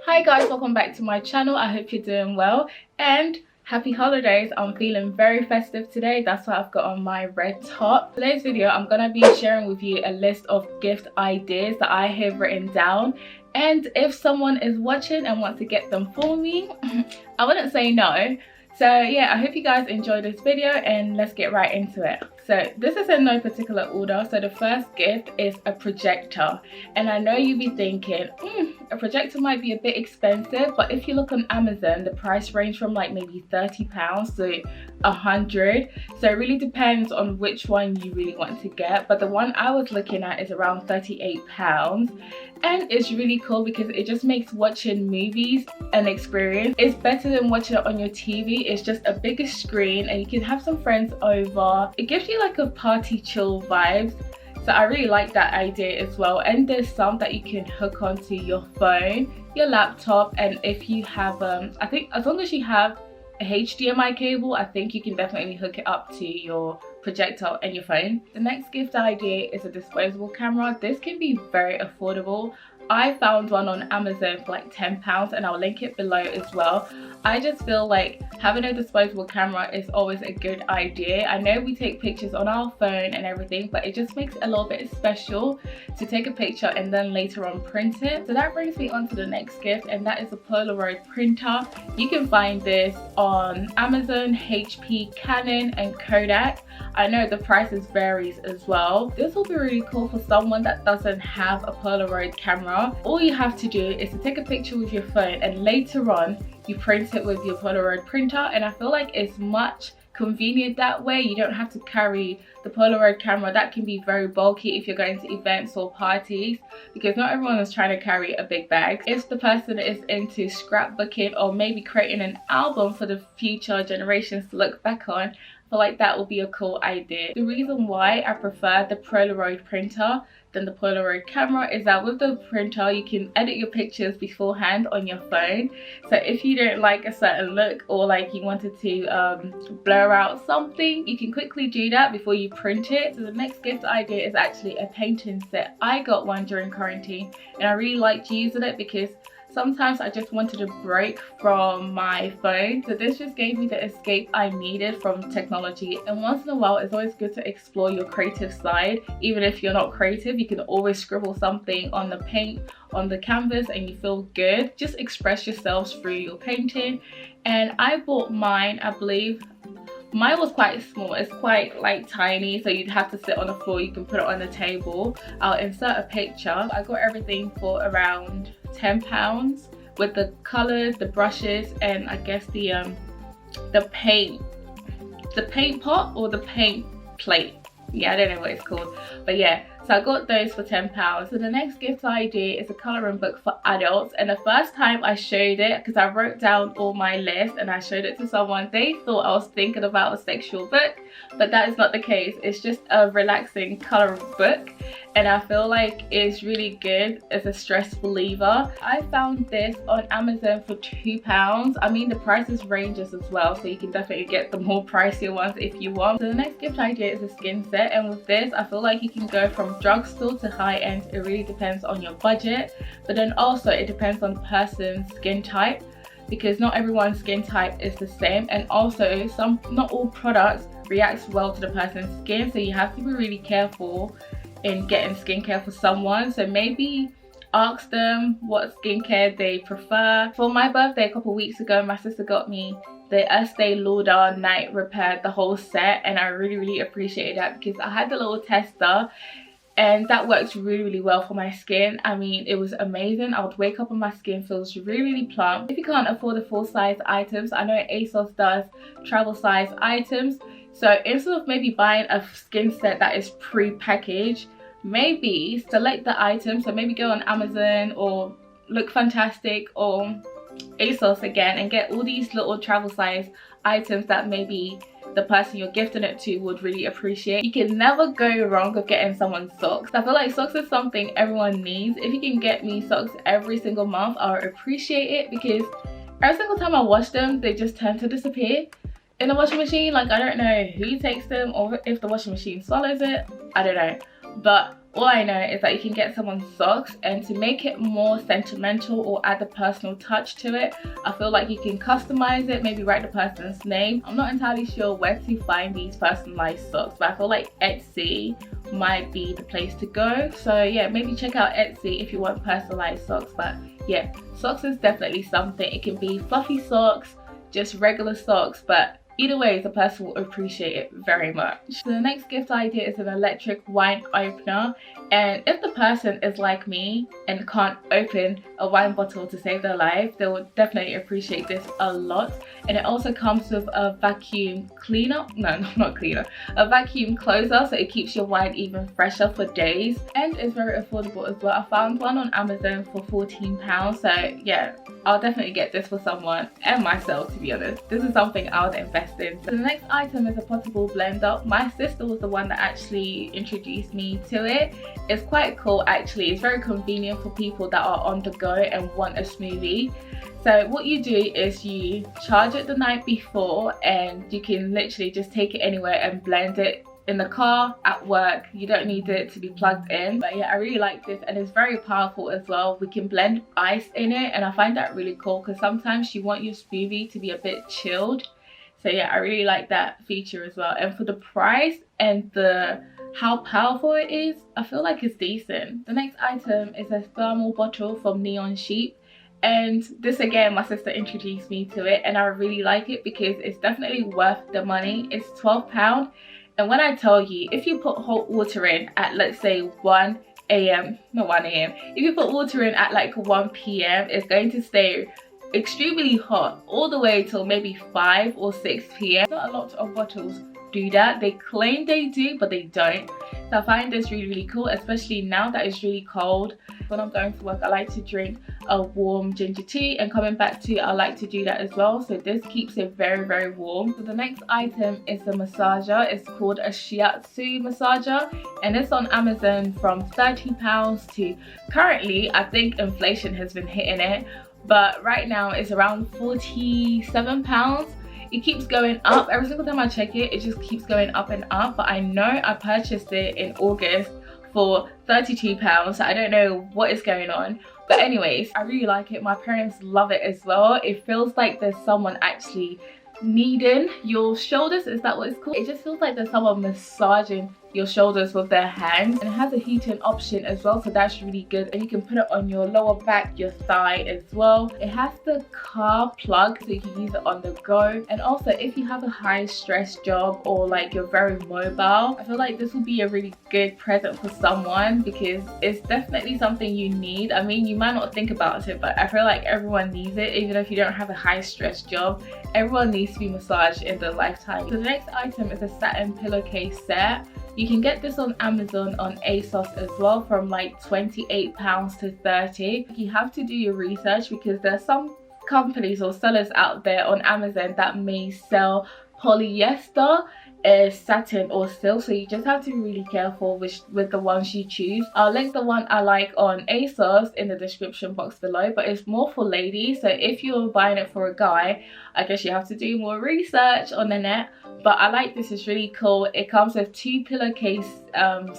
Hi guys, welcome back to my channel. I hope you're doing well and happy holidays. I'm feeling very festive today. That's why I've got on my red top. Today's video I'm gonna be sharing with you a list of gift ideas that I have written down, and if someone is watching and wants to get them for me, I wouldn't say no. So yeah, I hope you guys enjoy this video and let's get right into it. So this is in no particular order. So the first gift is a projector, and I know you'd be thinking a projector might be a bit expensive, but if you look on Amazon, the price range from like maybe £30 to £100. So it really depends on which one you really want to get, but the one I was looking at is around £38, and it's really cool because it just makes watching movies an experience. It's better than watching it on your TV. It's just a bigger screen and you can have some friends over. It gives you like a party chill vibes. So I really like that idea as well. And there's some that you can hook onto your phone, your laptop, and if you have I think as long as you have a HDMI cable, I think you can definitely hook it up to your projector and your phone. The next gift idea is a disposable camera. This can be very affordable. I found one on Amazon for like £10 and I'll link it below as well. I just feel like having a disposable camera is always a good idea. I know we take pictures on our phone and everything, but it just makes it a little bit special to take a picture and then later on print it. So that brings me on to the next gift, and that is a Polaroid printer. You can find this on Amazon, HP, Canon and Kodak. I know the prices varies as well. This will be really cool for someone that doesn't have a Polaroid camera. All you have to do is to take a picture with your phone and later on you print it with your Polaroid printer, and I feel like it's much convenient that way. You don't have to carry the Polaroid camera. That can be very bulky if you're going to events or parties, because not everyone is trying to carry a big bag. If the person is into scrapbooking or maybe creating an album for the future generations to look back on, I feel like that will be a cool idea. The reason why I prefer the Polaroid printer than the Polaroid camera is that with the printer you can edit your pictures beforehand on your phone. So if you don't like a certain look or like you wanted to blur out something, you can quickly do that before you print it. So the next gift idea is actually a painting set. I got one during quarantine and I really liked using it because sometimes I just wanted a break from my phone. So this just gave me the escape I needed from technology. And once in a while, it's always good to explore your creative side. Even if you're not creative, you can always scribble something on the paint, on the canvas, and you feel good. Just express yourselves through your painting. And I bought mine, I believe. Mine was quite small. It's quite like tiny, so you'd have to sit on the floor. You can put it on the table. I'll insert a picture. I got everything for around £10 with the colors, the brushes, and I guess the paint pot or the paint plate. Yeah, I don't know what it's called, but yeah, so I got those for £10. So the next gift idea is a coloring book for adults, and the first time I showed it, because I wrote down all my list and I showed it to someone, they thought I was thinking about a sexual book, but that is not the case. It's just a relaxing coloring book, and I feel like it's really good as a stress reliever. I found this on Amazon for £2. I mean, the prices ranges as well, so you can definitely get the more pricier ones if you want. So the next gift idea is a skin set, and with this I feel like you can go from drugstore to high end. It really depends on your budget, but then also it depends on the person's skin type, because not everyone's skin type is the same, and also not all products react well to the person's skin, so you have to be really careful in getting skincare for someone. So maybe ask them what skincare they prefer. For my birthday a couple weeks ago, my sister got me the Estee Lauder Night Repair, the whole set, and I really appreciated that because I had the little tester and that works really well for my skin. I mean, it was amazing. I would wake up and my skin feels really plump. If you can't afford the full size items, I know ASOS does travel size items. So instead of maybe buying a skin set that is pre-packaged, maybe select the item. So maybe go on Amazon or Look Fantastic or ASOS again and get all these little travel size items that maybe the person you're gifting it to would really appreciate. You can never go wrong with getting someone socks. I feel like socks is something everyone needs. If you can get me socks every single month, I would appreciate it, because every single time I wash them, they just tend to disappear in the washing machine. Like, I don't know who takes them or if the washing machine swallows it, I don't know. But All I know is that you can get someone socks, and to make it more sentimental or add a personal touch to it, I feel like you can customize it, maybe write the person's name. I'm not entirely sure where to find these personalized socks, but I feel like Etsy might be the place to go. So yeah, maybe check out Etsy if you want personalized socks. But yeah, socks is definitely something. It can be fluffy socks, just regular socks, but either way, the person will appreciate it very much. So the next gift idea is an electric wine opener. And if the person is like me and can't open a wine bottle to save their life, they will definitely appreciate this a lot. And it also comes with a vacuum cleaner. No, not cleaner. A vacuum closer, so it keeps your wine even fresher for days. And it's very affordable as well. I found one on Amazon for £14. So yeah, I'll definitely get this for someone and myself, to be honest. This is something I would invest in. So the next item is a portable blender. My sister was the one that actually introduced me to it. It's quite cool actually. It's very convenient for people that are on the go and want a smoothie. So what you do is you charge it the night before, and you can literally just take it anywhere and blend it in the car, at work. You don't need it to be plugged in. But yeah, I really like this, and it's very powerful as well. We can blend ice in it, and I find that really cool because sometimes you want your smoothie to be a bit chilled. So yeah, I really like that feature as well. And for the price and how powerful it is, I feel like it's decent. The next item is a thermal bottle from Neon Sheep. And this again, my sister introduced me to it, and I really like it because it's definitely worth the money. It's £12. And when I tell you, if you put hot water in at, let's say, 1 a.m, not 1 a.m, if you put water in at like 1 p.m, it's going to stay extremely hot all the way till maybe 5 or 6 p.m. Not a lot of bottles do that. They claim they do, but they don't. So I find this really cool, especially now that it's really cold. When I'm going to work, I like to drink a warm ginger tea, and coming back to I like to do that as well. So this keeps it very warm. So the next item is a massager. It's called a shiatsu massager, and it's on Amazon from £30 to, currently I think inflation has been hitting it, but right now it's around £47. It keeps going up. Every single time I check it, it just keeps going up and up. But I know I purchased it in August for £32, so I don't know what is going on. But anyways, I really like it. My parents love it as well. It feels like there's someone actually kneading your shoulders. Is that what it's called? It just feels like there's someone massaging your shoulders with their hands, and it has a heating option as well, so that's really good. And you can put it on your lower back, your thigh as well. It has the car plug, so you can use it on the go. And also, if you have a high stress job or like you're very mobile, I feel like this would be a really good present for someone because it's definitely something you need. I mean, you might not think about it, but I feel like everyone needs it. Even if you don't have a high stress job, everyone needs to be massaged in their lifetime. So the next item is a satin pillowcase set. You can get this on Amazon on ASOS as well from like £28 to £30. You have to do your research because there's some companies or sellers out there on Amazon that may sell polyester, satin or silk, so you just have to be really careful with the ones you choose. I'll link the one I like on ASOS in the description box below, but it's more for ladies, so if you're buying it for a guy, I guess you have to do more research on the net. But I like this, it's really cool. It comes with 2 pillowcase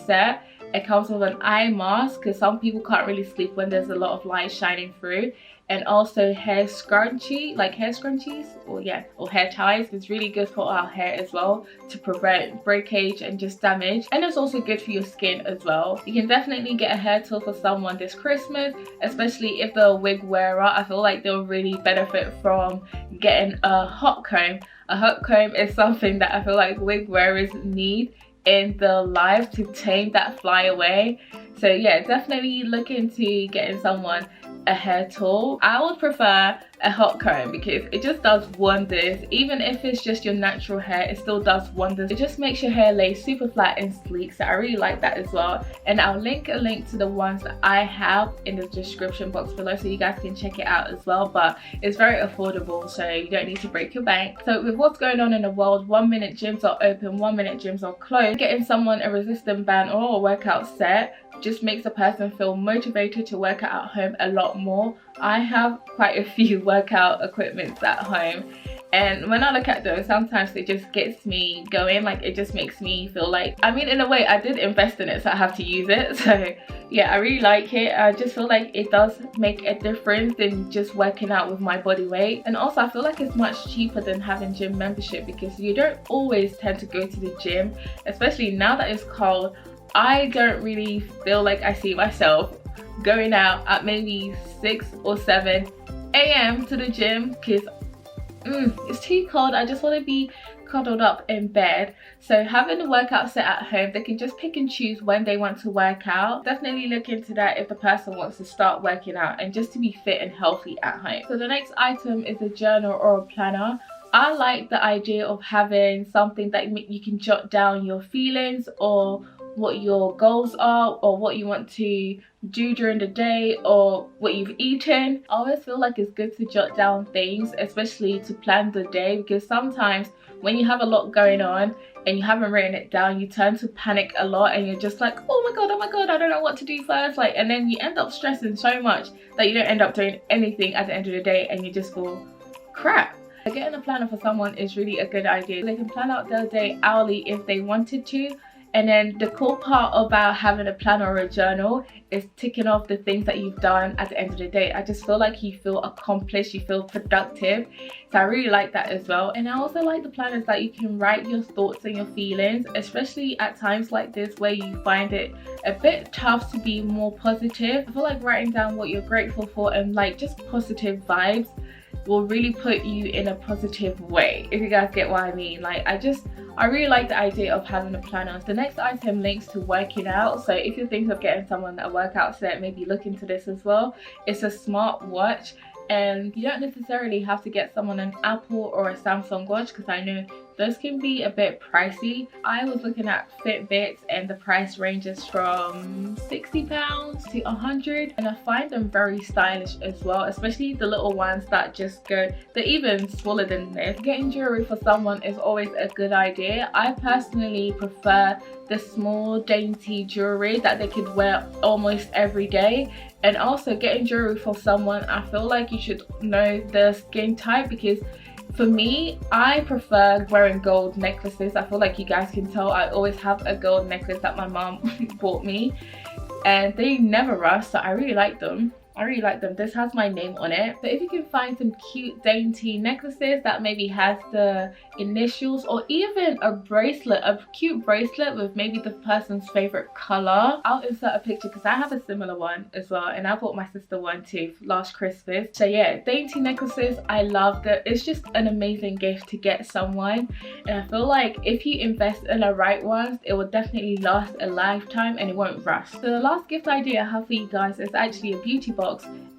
set. It comes with an eye mask because some people can't really sleep when there's a lot of light shining through. And also hair scrunchie, like hair scrunchies, or hair ties. It's really good for our hair as well to prevent breakage and just damage. And it's also good for your skin as well. You can definitely get a hair tool for someone this Christmas, especially if they're a wig wearer. I feel like they'll really benefit from getting a hot comb. A hot comb is something that I feel like wig wearers need in their life to tame that flyaway. So yeah, definitely look into getting someone a hair tool. I would prefer a hot comb because it just does wonders. Even if it's just your natural hair, it still does wonders. It just makes your hair lay super flat and sleek, so I really like that as well. And I'll link a link to the ones that I have in the description box below so you guys can check it out as well. But it's very affordable, so you don't need to break your bank. So with what's going on in the world, 1 minute gyms are open, 1 minute gyms are closed. Getting someone a resistance band or a workout set just makes a person feel motivated to work out at home a lot more. I have quite a few workout equipments at home, And when I look at those, sometimes it just gets me going. Like, it just makes me feel like, I mean, in a way I did invest in it, so I have to use it. So yeah, I really like it. I just feel like it does make a difference than just working out with my body weight. And also I feel like it's much cheaper than having gym membership, because you don't always tend to go to the gym, especially now that it's cold. I don't really feel like I see myself going out at maybe 6 or 7 a.m. to the gym, because it's too cold. I just want to be cuddled up in bed. So having the workout set at home, they can just pick and choose when they want to work out. Definitely look into that if the person wants to start working out and just to be fit and healthy at home. So the next item is a journal or a planner. I like the idea of having something that you can jot down your feelings, or what your goals are, or what you want to do during the day, or what you've eaten. I always feel like it's good to jot down things, especially to plan the day, because sometimes when you have a lot going on and you haven't written it down, you tend to panic a lot, and you're just like, oh my god, I don't know what to do first. Like, and then you end up stressing so much that you don't end up doing anything at the end of the day, and you just feel crap. Getting a planner for someone is really a good idea. They can plan out their day hourly if they wanted to. And then the cool part about having a planner or a journal is ticking off the things that you've done at the end of the day. I just feel like you feel accomplished, you feel productive. So I really like that as well. And I also like the planners that you can write your thoughts and your feelings, especially at times like this where you find it a bit tough to be more positive. I feel like writing down what you're grateful for and like just positive vibes will really put you in a positive way, if you guys get what I mean. Like, I really like the idea of having a planner. The next item links to working out. So if you're thinking of getting someone a workout set, maybe look into this as well. It's a smartwatch, and you don't necessarily have to get someone an Apple or a Samsung watch, because I know those can be a bit pricey. I was looking at Fitbits and the price ranges from £60 to £100, and I find them very stylish as well, especially the little ones that just go, they're even smaller than this. Getting jewelry for someone is always a good idea. I personally prefer the small dainty jewelry that they could wear almost every day. And also getting jewelry for someone, I feel like you should know the skin type, because for me, I prefer wearing gold necklaces. I feel like you guys can tell I always have a gold necklace that my mom bought me, and they never rust, so I really like them. This has my name on it. So if you can find some cute dainty necklaces that maybe has the initials, or even a bracelet, a cute bracelet with maybe the person's favorite color, I'll insert a picture because I have a similar one as well, and I bought my sister one too last Christmas. So yeah, dainty necklaces, I love that. It's just an amazing gift to get someone, and I feel like if you invest in the right ones, it will definitely last a lifetime and it won't rust. So the last gift idea I have for you guys is actually a beauty box.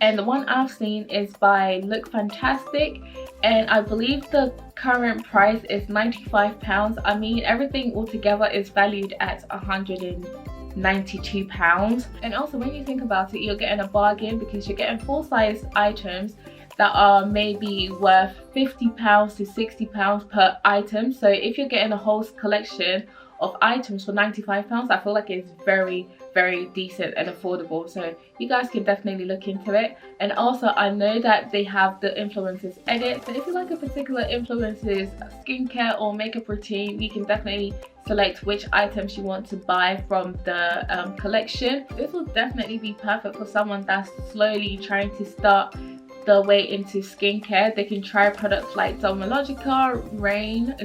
And the one I've seen is by Look Fantastic, and I believe the current price is £95. I mean, everything altogether is valued at £192. And also when you think about it, you're getting a bargain, because you're getting full size items that are maybe worth £50 to £60 per item. So if you're getting a whole collection of items for £95, I feel like it's very decent and affordable. So you guys can definitely look into it. And also I know that they have the influencers edit, so if you like a particular influencer's skincare or makeup routine, you can definitely select which items you want to buy from the collection. This will definitely be perfect for someone that's slowly trying to start their way into skincare. They can try products like Dermalogica, Ren,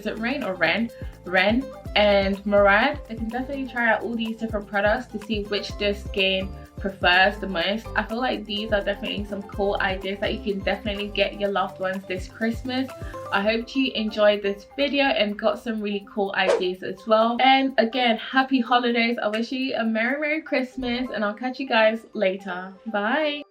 and Murad. They can definitely try out all these different products to see which their skin prefers the most. I feel like these are definitely some cool ideas that you can definitely get your loved ones this Christmas. I hope you enjoyed this video and got some really cool ideas as well. And again, happy holidays. I wish you a merry Christmas, and I'll catch you guys later. Bye.